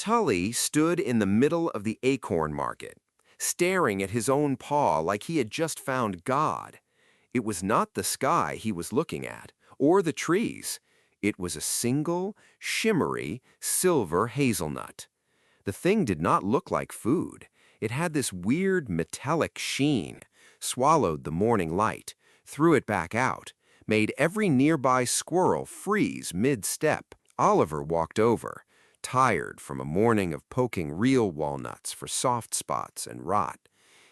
Tully stood in the middle of the Acorn market, staring at his own paw like he had just found God. It was not the sky he was looking at, or the trees. It was a single, shimmery, silver hazelnut. The thing did not look like food. It had this weird metallic sheen, swallowed the morning light, threw it back out, made every nearby squirrel freeze mid-step. Oliver walked over, tired from a morning of poking real walnuts for soft spots and rot.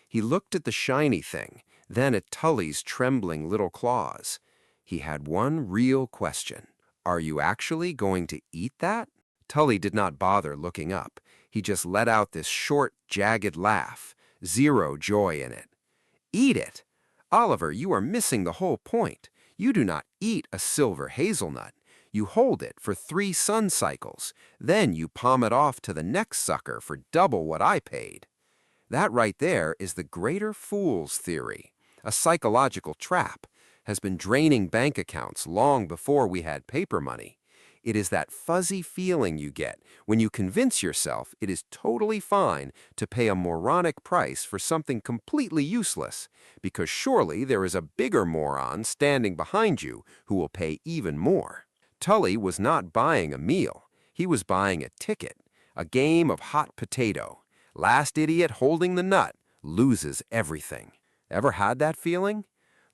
He looked at the shiny thing, then at Tully's trembling little claws. He had one real question. Are you actually going to eat that? Tully did not bother looking up. He just let out this short, jagged laugh, zero joy in it. Eat it? Oliver, you are missing the whole point. You do not eat a silver hazelnut. You hold it for 3 sun cycles. Then you palm it off to the next sucker for double what I paid. That right there is the greater fool's theory, a psychological trap, has been draining bank accounts long before we had paper money. It is that fuzzy feeling you get when you convince yourself it is totally fine to pay a moronic price for something completely useless, because surely there is a bigger moron standing behind you who will pay even more. Tully was not buying a meal. He was buying a ticket, a game of hot potato. Last idiot holding the nut loses everything. Ever had that feeling?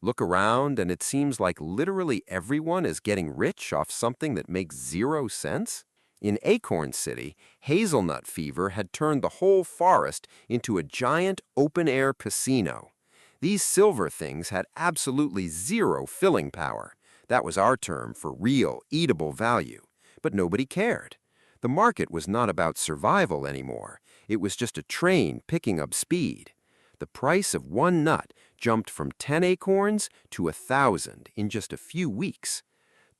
Look around and it seems like literally everyone is getting rich off something that makes 0 sense. In Acorn City, hazelnut fever had turned the whole forest into a giant open-air casino. These silver things had absolutely 0 filling power. That was our term for real, eatable value. But nobody cared. The market was not about survival anymore. It was just a train picking up speed. The price of one nut jumped from 10 acorns to 1,000 in just a few weeks.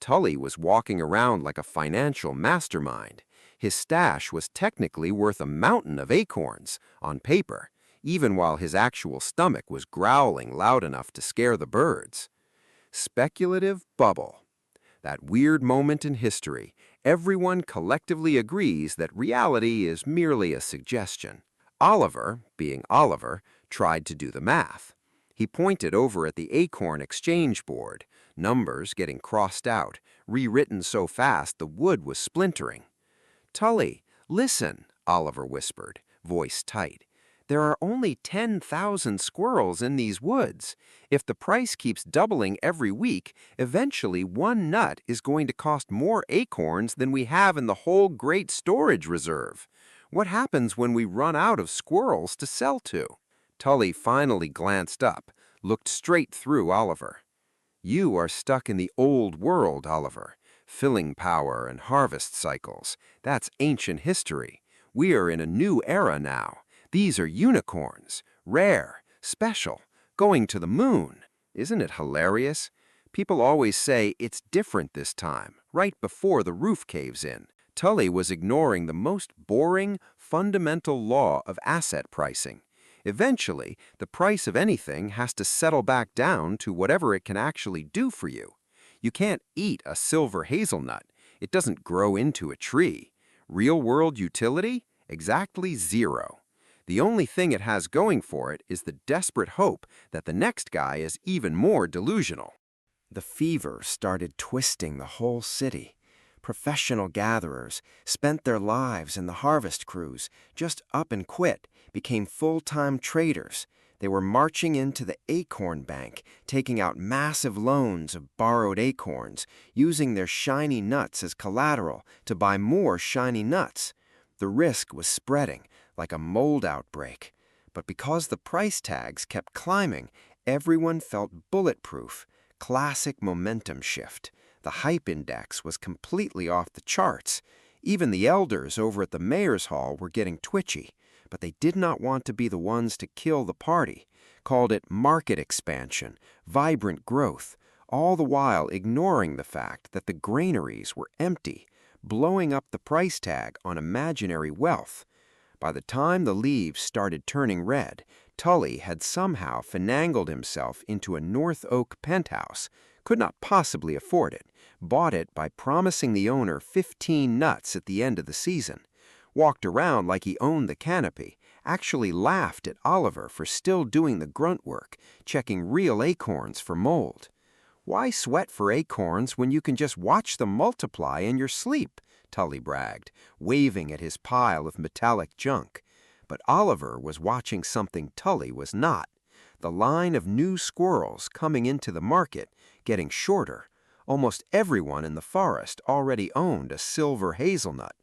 Tully was walking around like a financial mastermind. His stash was technically worth a mountain of acorns, on paper, even while his actual stomach was growling loud enough to scare the birds. Speculative bubble. That weird moment in history, everyone collectively agrees that reality is merely a suggestion. Oliver, being Oliver, tried to do the math. He pointed over at the Acorn exchange board, numbers getting crossed out, rewritten so fast the wood was splintering. Tully, listen, Oliver whispered, voice tight. There are only 10,000 squirrels in these woods. If the price keeps doubling every week, eventually one nut is going to cost more acorns than we have in the whole great storage reserve. What happens when we run out of squirrels to sell to? Tully finally glanced up, looked straight through Oliver. You are stuck in the old world, Oliver. Filling power and harvest cycles. That's ancient history. We are in a new era now. These are unicorns, rare, special, going to the moon. Isn't it hilarious? People always say it's different this time, right before the roof caves in. Tully was ignoring the most boring, fundamental law of asset pricing. Eventually, the price of anything has to settle back down to whatever it can actually do for you. You can't eat a silver hazelnut. It doesn't grow into a tree. Real-world utility? Exactly 0. The only thing it has going for it is the desperate hope that the next guy is even more delusional. The fever started twisting the whole city. Professional gatherers spent their lives in the harvest crews, just up and quit, became full-time traders. They were marching into the Acorn Bank, taking out massive loans of borrowed acorns, using their shiny nuts as collateral to buy more shiny nuts. The risk was spreading, like a mold outbreak. But because the price tags kept climbing, everyone felt bulletproof. Classic momentum shift. The hype index was completely off the charts. Even the elders over at the mayor's hall were getting twitchy, but they did not want to be the ones to kill the party. Called it market expansion, vibrant growth, all the while ignoring the fact that the granaries were empty, blowing up the price tag on imaginary wealth. By the time the leaves started turning red, Tully had somehow finangled himself into a North Oak penthouse, could not possibly afford it, bought it by promising the owner 15 nuts at the end of the season. walked around like he owned the canopy, actually laughed at Oliver for still doing the grunt work, checking real acorns for mold. "Why sweat for acorns when you can just watch them multiply in your sleep?" Tully bragged, waving at his pile of metallic junk. But Oliver was watching something Tully was not. The line of new squirrels coming into the market, getting shorter. Almost everyone in the forest already owned a silver hazelnut.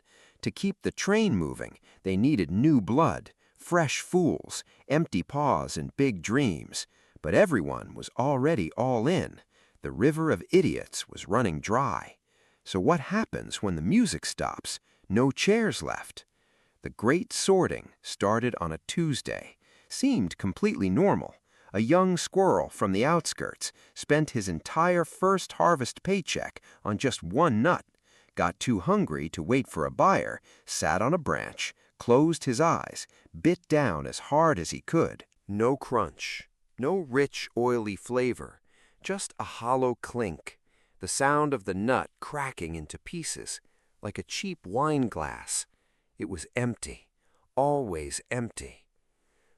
To keep the train moving, they needed new blood, fresh fools, empty paws and big dreams. But everyone was already all in. The river of idiots was running dry. So what happens when the music stops? No chairs left. The great sorting started on a Tuesday. Seemed completely normal. A young squirrel from the outskirts spent his entire first harvest paycheck on just one nut, got too hungry to wait for a buyer, sat on a branch, closed his eyes, bit down as hard as he could. No crunch, no rich, oily flavor, just a hollow clink, the sound of the nut cracking into pieces, like a cheap wine glass. It was empty, always empty.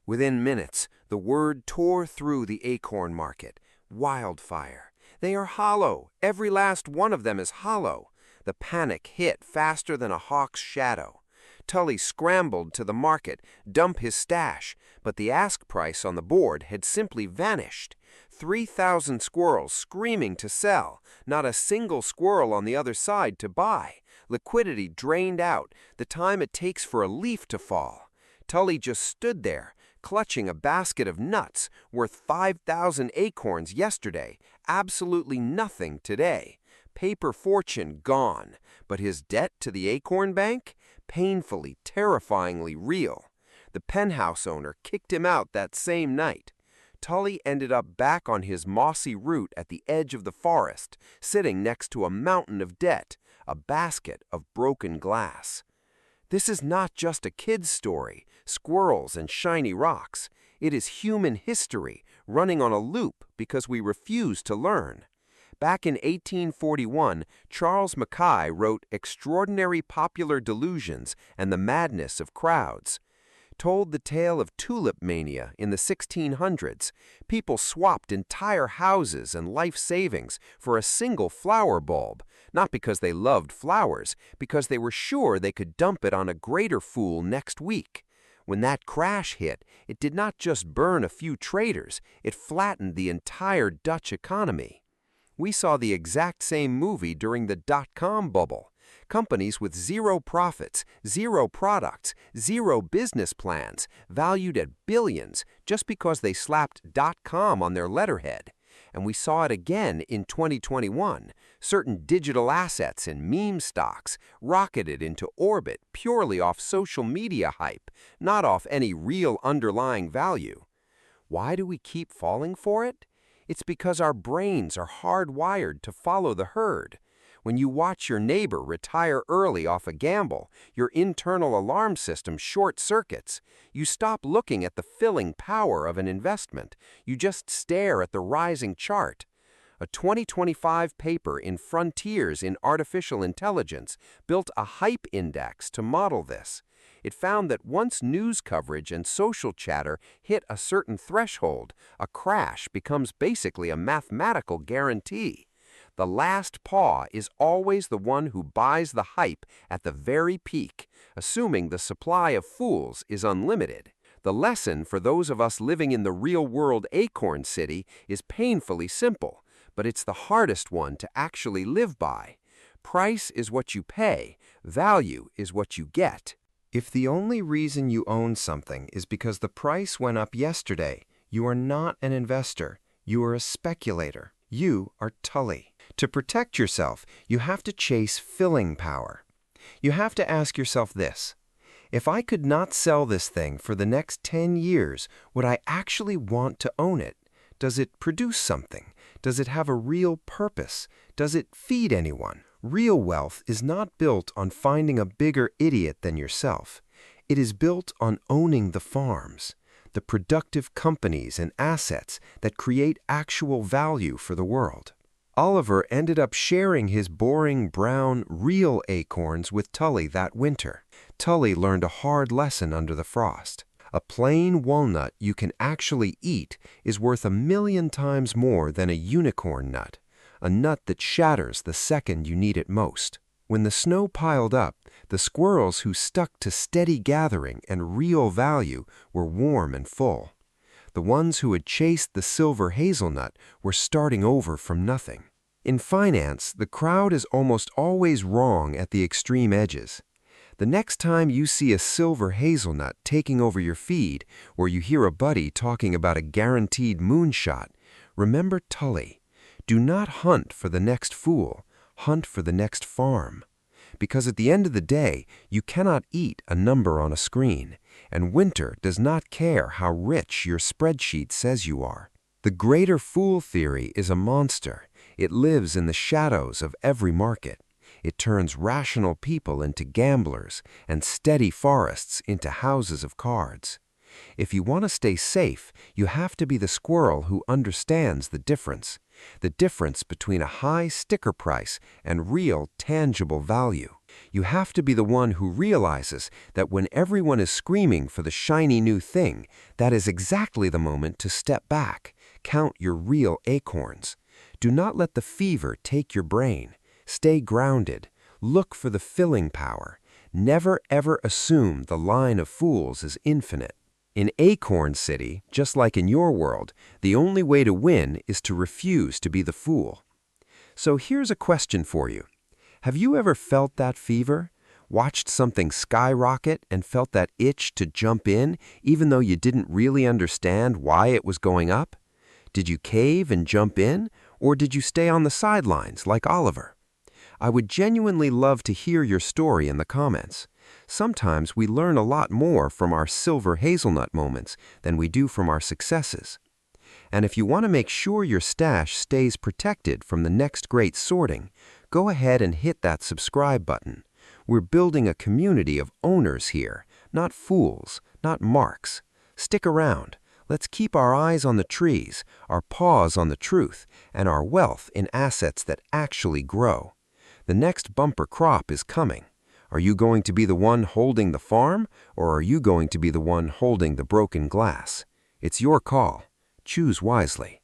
Within minutes, the word tore through the acorn market. Wildfire. They are hollow. Every last one of them is hollow. The panic hit faster than a hawk's shadow. Tully scrambled to the market, dump his stash, but the ask price on the board had simply vanished. 3,000 squirrels screaming to sell, not a single squirrel on the other side to buy. Liquidity drained out, the time it takes for a leaf to fall. Tully just stood there, clutching a basket of nuts worth 5,000 acorns yesterday, absolutely nothing today. Paper fortune gone, but his debt to the acorn bank? Painfully, terrifyingly real. The penthouse owner kicked him out that same night. Tully ended up back on his mossy root at the edge of the forest, sitting next to a mountain of debt, a basket of broken glass. This is not just a kid's story, squirrels and shiny rocks. It is human history running on a loop because we refuse to learn. Back in 1841, Charles Mackay wrote Extraordinary Popular Delusions and the Madness of Crowds. Told the tale of Tulip Mania in the 1600s. People swapped entire houses and life savings for a single flower bulb, not because they loved flowers, because they were sure they could dump it on a greater fool next week. When that crash hit, it did not just burn a few traders, it flattened the entire Dutch economy. We saw the exact same movie during the dot-com bubble. Companies with zero profits, zero products, zero business plans, valued at billions just because they slapped .com on their letterhead. And we saw it again in 2021. Certain digital assets and meme stocks rocketed into orbit purely off social media hype, not off any real underlying value. Why do we keep falling for it? It's because our brains are hardwired to follow the herd. When you watch your neighbor retire early off a gamble, your internal alarm system short-circuits. You stop looking at the filling power of an investment. You just stare at the rising chart. A 2025 paper in Frontiers in Artificial Intelligence built a hype index to model this. It found that once news coverage and social chatter hit a certain threshold, a crash becomes basically a mathematical guarantee. The last paw is always the one who buys the hype at the very peak, assuming the supply of fools is unlimited. The lesson for those of us living in the real-world Acorn City is painfully simple, but it's the hardest one to actually live by. Price is what you pay, value is what you get. If the only reason you own something is because the price went up yesterday, you are not an investor, you are a speculator. You are Tully. To protect yourself, you have to chase filling power. You have to ask yourself this: if I could not sell this thing for the next 10 years, would I actually want to own it? Does it produce something? Does it have a real purpose? Does it feed anyone? Real wealth is not built on finding a bigger idiot than yourself. It is built on owning the farms, the productive companies and assets that create actual value for the world. Oliver ended up sharing his boring, brown, real acorns with Tully that winter. Tully learned a hard lesson under the frost. A plain walnut you can actually eat is worth 1,000,000 times more than a unicorn nut, a nut that shatters the second you need it most. When the snow piled up, the squirrels who stuck to steady gathering and real value were warm and full. The ones who had chased the silver hazelnut were starting over from nothing. In finance, the crowd is almost always wrong at the extreme edges. The next time you see a silver hazelnut taking over your feed, or you hear a buddy talking about a guaranteed moonshot, remember Tully. Do not hunt for the next fool, hunt for the next farm. Because at the end of the day, you cannot eat a number on a screen, and winter does not care how rich your spreadsheet says you are. The greater fool theory is a monster. It lives in the shadows of every market. It turns rational people into gamblers and steady forests into houses of cards. If you want to stay safe, you have to be the squirrel who understands the difference between a high sticker price and real, tangible value. You have to be the one who realizes that when everyone is screaming for the shiny new thing, that is exactly the moment to step back, count your real acorns. Do not let the fever take your brain. Stay grounded. Look for the filling power. Never ever assume the line of fools is infinite. In Acorn City, just like in your world, the only way to win is to refuse to be the fool. So here's a question for you. Have you ever felt that fever? Watched something skyrocket and felt that itch to jump in, even though you didn't really understand why it was going up? Did you cave and jump in, or did you stay on the sidelines like Oliver? I would genuinely love to hear your story in the comments. Sometimes we learn a lot more from our silver hazelnut moments than we do from our successes. And if you want to make sure your stash stays protected from the next great sorting, go ahead and hit that subscribe button. We're building a community of owners here, not fools, not marks. Stick around. Let's keep our eyes on the trees, our paws on the truth, and our wealth in assets that actually grow. The next bumper crop is coming. Are you going to be the one holding the farm, or are you going to be the one holding the broken glass? It's your call. Choose wisely.